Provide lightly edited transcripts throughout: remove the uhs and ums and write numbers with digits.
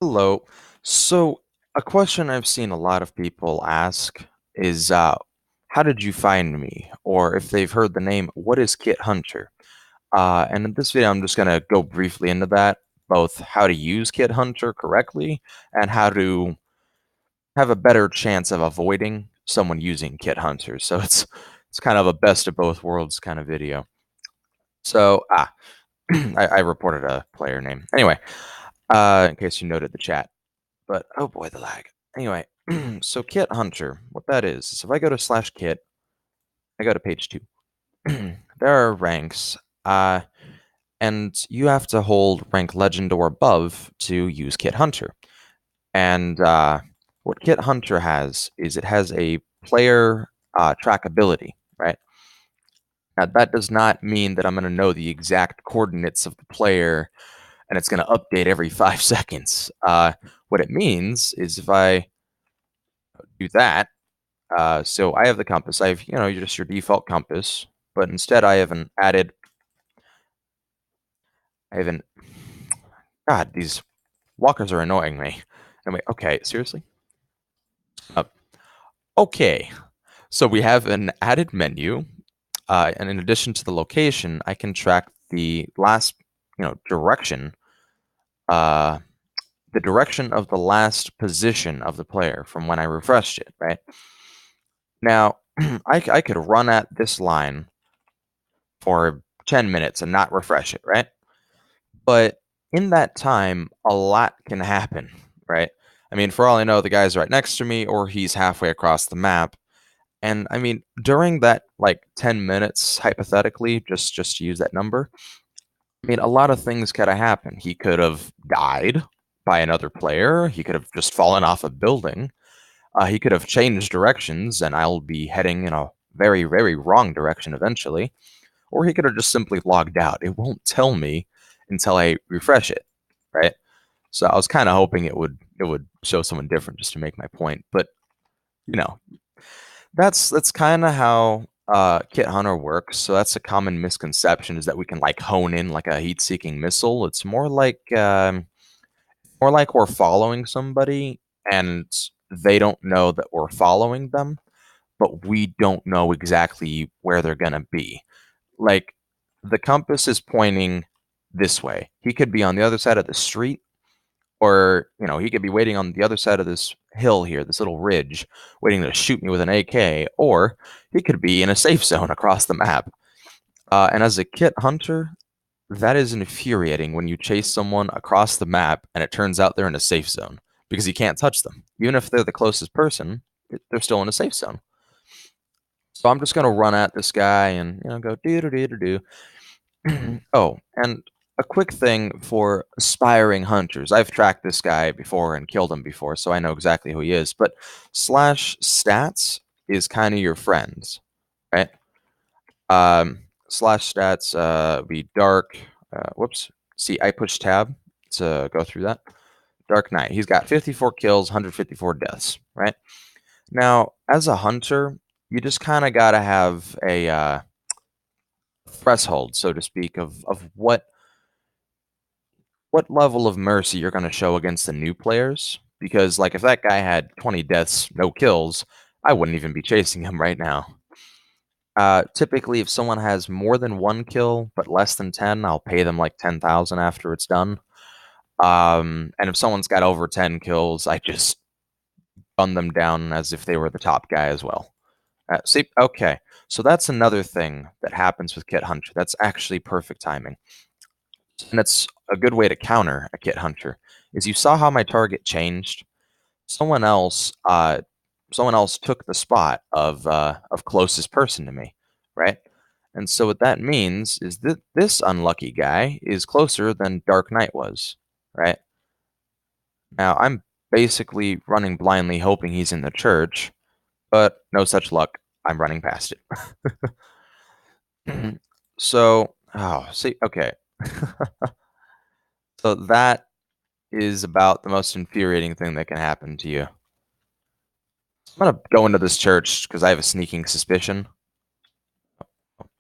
Hello. So, a question I've seen a lot of people ask is, how did you find me? Or if they've heard the name, what is Kit Hunter? And in this video, I'm just going to go briefly into that, both how to use Kit Hunter correctly and how to have a better chance of avoiding someone using Kit Hunter. So it's kind of a best of both worlds kind of video. So, I reported a player name. Anyway, in case you noted the chat. But oh boy, the lag. Anyway, so Kit Hunter, what that is if I go to /kit, I go to page 2. There are ranks, and you have to hold rank legend or above to use Kit Hunter. And what Kit Hunter has is it has a player trackability, right? Now, that does not mean that I'm going to know the exact coordinates of the player and it's going to update every 5 seconds. What it means is if I do that, so I have the compass. I have, just your default compass, but instead I have an added. I have an. God, these walkers are annoying me. Anyway, okay, seriously. Uh, okay, so we have an added menu, and in addition to the location, I can track the last, direction. Uh, the direction of the last position of the player from when I refreshed it. Right now, I could run at this line for 10 minutes and not refresh it, right? But in that time, a lot can happen, right? I mean, for all I know, the guy's right next to me or he's halfway across the map. And I mean, during that like 10 minutes, hypothetically, just to use that number, I mean, a lot of things could have happened. He could have died by another player. He could have just fallen off a building. He could have changed directions, and I'll be heading in a very, very wrong direction eventually. Or he could have just simply logged out. It won't tell me until I refresh it, right? So I was kind of hoping it would show someone different just to make my point. But you know, that's kind of how Kit Hunter works. So that's a common misconception is that we can like hone in like a heat-seeking missile. It's more like we're following somebody and they don't know that we're following them, but we don't know exactly where they're gonna be. Like the compass is pointing this way. He could be on the other side of the street, or he could be waiting on the other side of this hill here, this little ridge, waiting to shoot me with an AK, or he could be in a safe zone across the map. And as a Kit Hunter, that is infuriating when you chase someone across the map and it turns out they're in a safe zone because you can't touch them. Even if they're the closest person, they're still in a safe zone. So I'm just gonna run at this guy and go do do do do do. Oh, and a quick thing for aspiring hunters. I've tracked this guy before and killed him before, so I know exactly who he is. But /stats is kind of your friends, right? /stats be dark. Whoops. See, I push tab to go through that. Dark Knight. He's got 54 kills, 154 deaths, right? Now, as a hunter, you just kind of gotta have a threshold, so to speak, of what level of mercy you're going to show against the new players. Because, like, if that guy had 20 deaths, no kills, I wouldn't even be chasing him right now. Typically, if someone has more than one kill but less than 10, I'll pay them like 10,000 after it's done. And if someone's got over 10 kills, I just gun them down as if they were the top guy as well. See, okay, so that's another thing that happens with Kit Hunter. That's actually perfect timing. And it's a good way to counter a Kit Hunter. Is you saw how my target changed? Someone else, someone else took the spot of closest person to me, right? And so what that means is that this unlucky guy is closer than Dark Knight was, right? Now I'm basically running blindly, hoping he's in the church, but no such luck. I'm running past it. So, oh, see, okay. So that is about the most infuriating thing that can happen to you. I'm gonna go into this church because I have a sneaking suspicion.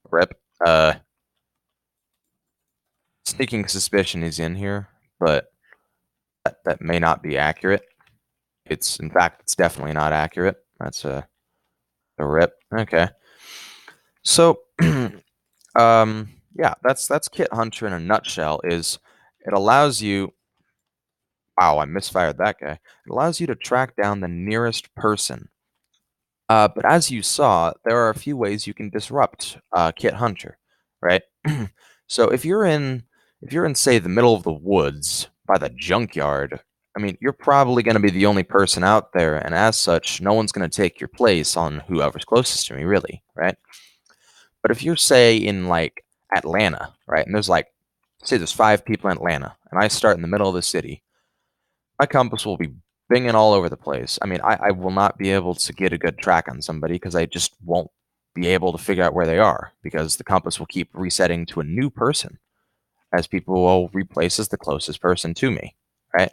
Rip. Sneaking suspicion is in here, but that may not be accurate. In fact, it's definitely not accurate. That's a rip. Okay. So, yeah, that's Kit Hunter in a nutshell. It allows you. Wow, I misfired that guy. It allows you to track down the nearest person. But as you saw, there are a few ways you can disrupt Kit Hunter, right? So if you're in say the middle of the woods by the junkyard, I mean, you're probably going to be the only person out there, and as such, no one's going to take your place on whoever's closest to me, really, right? But if you're say in like Atlanta, right, and say there's 5 people in Atlanta, and I start in the middle of the city, my compass will be binging all over the place. I mean, I will not be able to get a good track on somebody because I just won't be able to figure out where they are because the compass will keep resetting to a new person as people will replace as the closest person to me, right?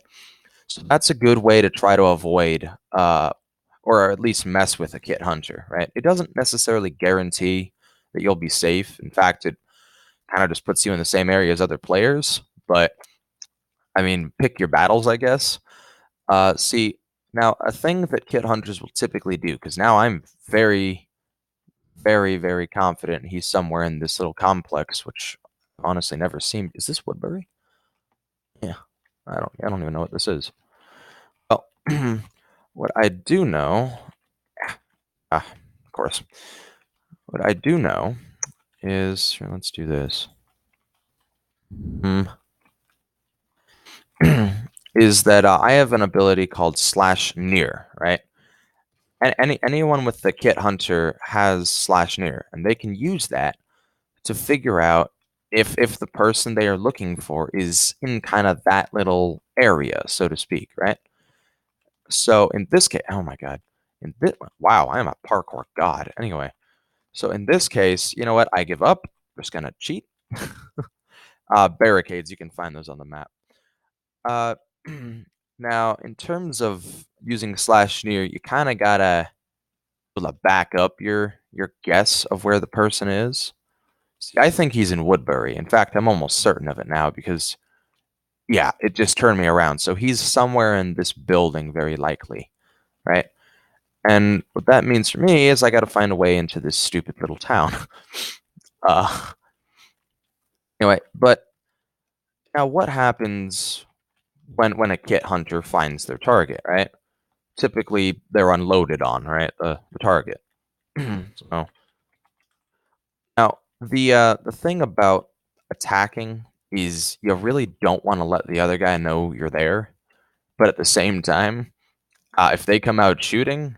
So that's a good way to try to avoid or at least mess with a Kit Hunter, right? It doesn't necessarily guarantee that you'll be safe. In fact, it kind of just puts you in the same area as other players. But I mean, pick your battles, I guess. See, now a thing that Kit Hunters will typically do, because now I'm very, very, very confident he's somewhere in this little complex, which honestly never seemed. Is this Woodbury? Yeah, I don't even know what this is. Well, what I do know, of course, what I do know is, here, let's do this. Hmm. Is that I have an ability called slash near, right? And anyone with the Kit Hunter has slash near, and they can use that to figure out if the person they are looking for is in kind of that little area, so to speak, right? So in this case, oh my god, wow, I am a parkour god. Anyway, so in this case, you know what? I give up. I'm just gonna cheat. Barricades, you can find those on the map. Uh, now, in terms of using slash near, you kind of gotta back up your guess of where the person is. See, I think he's in Woodbury. In fact, I'm almost certain of it now because, yeah, it just turned me around. So he's somewhere in this building, very likely, right? And what that means for me is I got to find a way into this stupid little town. uh, anyway, but now what happens when a Kit Hunter finds their target, right? Typically, they're unloaded on, right? The target. So now the thing about attacking is you really don't want to let the other guy know you're there, but at the same time, if they come out shooting,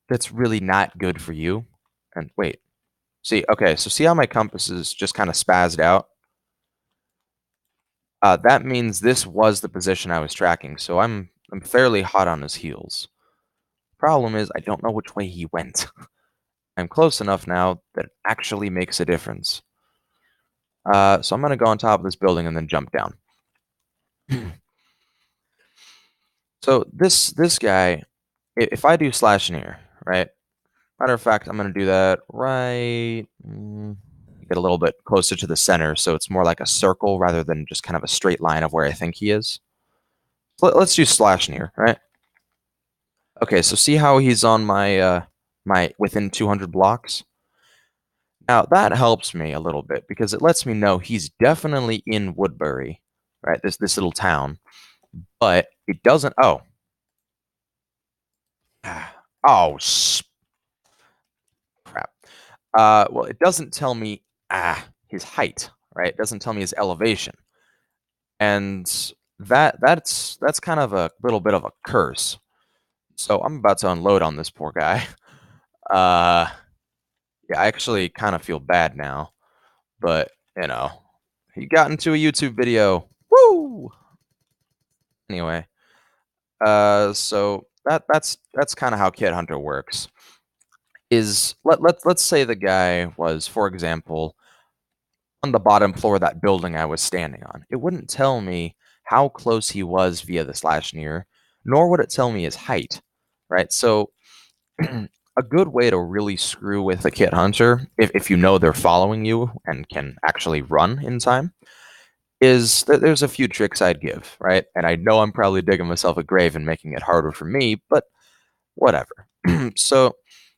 that's really not good for you. And wait, okay, so see how my compass is just kind of spazzed out? That means this was the position I was tracking, so I'm fairly hot on his heels. Problem is, I don't know which way he went. I'm close enough now that it actually makes a difference. So I'm gonna go on top of this building and then jump down. So this guy, if I do slash near, right? Matter of fact, I'm gonna do that right. Get a little bit closer to the center, so it's more like a circle rather than just kind of a straight line of where I think he is. Let's do slash near, right? Okay, so see how he's on my within 200 blocks? Now that helps me a little bit because it lets me know he's definitely in Woodbury, right? This little town, but it doesn't. Oh, oh, crap. Well, it doesn't tell me his height, right? It doesn't tell me his elevation, and that's kind of a little bit of a curse. So I'm about to unload on this poor guy. Uh, yeah, I actually kind of feel bad now, but he got into a YouTube video. Woo! Anyway, so that's kind of how Kit Hunter works. Let's say the guy was, for example, on the bottom floor of that building I was standing on. It wouldn't tell me how close he was via the slash near, nor would it tell me his height, right? So a good way to really screw with a Kit Hunter, if you know they're following you and can actually run in time, is that there's a few tricks I'd give, right? And I know I'm probably digging myself a grave and making it harder for me, but whatever. So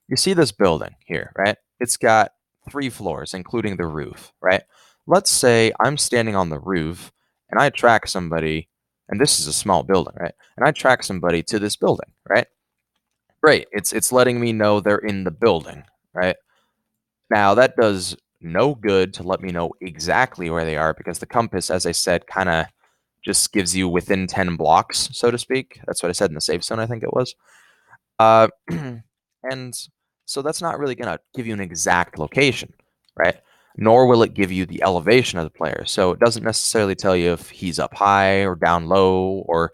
you see this building here, right? It's got 3 floors, including the roof, right? Let's say I'm standing on the roof and I track somebody, and this is a small building, right? And I track somebody to this building, right? Great. It's letting me know they're in the building, right? Now that does no good to let me know exactly where they are because the compass, as I said, kind of just gives you within 10 blocks, so to speak. That's what I said in the safe zone, I think it was. Uh, and so that's not really going to give you an exact location, right? Nor will it give you the elevation of the player. So it doesn't necessarily tell you if he's up high or down low, or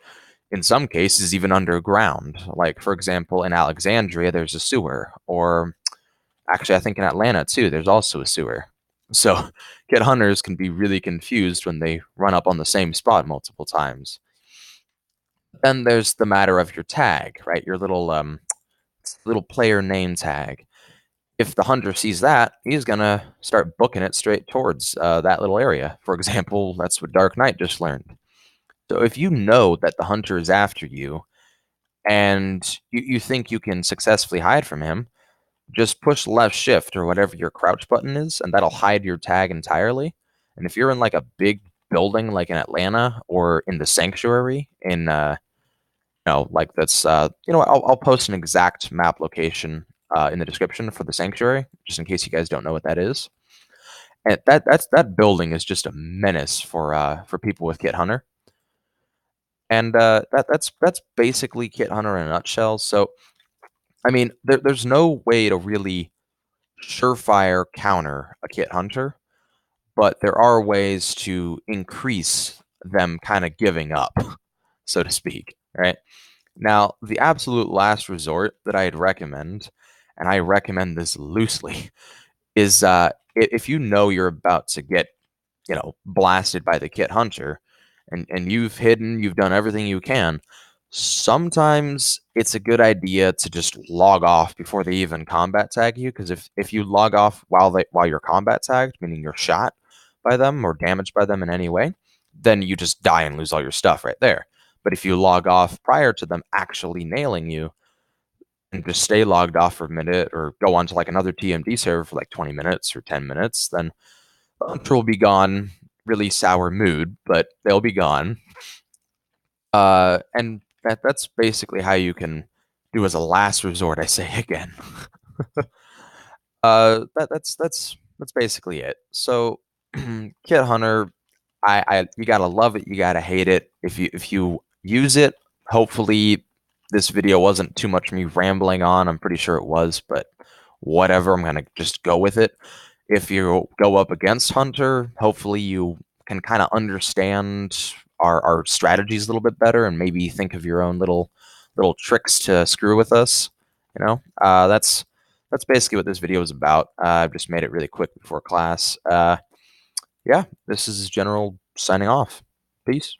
in some cases, even underground. Like, for example, in Alexandria, there's a sewer, or actually, I think in Atlanta too, there's also a sewer. So kit hunters can be really confused when they run up on the same spot multiple times. Then there's the matter of your tag, right? Your little player name tag. If the hunter sees that, he's gonna start booking it straight towards that little area. For example, that's what Dark Knight just learned. So if you know that the hunter is after you and you think you can successfully hide from him, just push left shift or whatever your crouch button is, and that'll hide your tag entirely. And if you're in like a big building like in Atlanta or in the sanctuary in like that's I'll post an exact map location in the description for the sanctuary, just in case you guys don't know what that is. And that building is just a menace for people with Kit Hunter. And that's basically Kit Hunter in a nutshell. So I mean, there's no way to really surefire counter a Kit Hunter, but there are ways to increase them kind of giving up, so to speak, right? Now, the absolute last resort that I'd recommend, and I recommend this loosely, is if you know you're about to get, blasted by the Kit Hunter, and you've hidden, you've done everything you can, sometimes it's a good idea to just log off before they even combat tag you. Because if you log off while you're combat tagged, meaning you're shot by them or damaged by them in any way, then you just die and lose all your stuff right there. But if you log off prior to them actually nailing you and just stay logged off for a minute or go on to like another TMD server for like 20 minutes or 10 minutes, then the hunter will be gone. Really sour mood, but they'll be gone. And that's basically how you can do as a last resort. I say again. That's basically it. So, Kit Hunter, I you gotta love it, you gotta hate it. If you use it, hopefully this video wasn't too much me rambling on. I'm pretty sure it was, but whatever. I'm gonna just go with it. If you go up against Hunter, hopefully you can kind of understand our strategies a little bit better and maybe think of your own little tricks to screw with us. That's basically what this video is about. I've just made it really quick before class. Yeah, this is General signing off. Peace.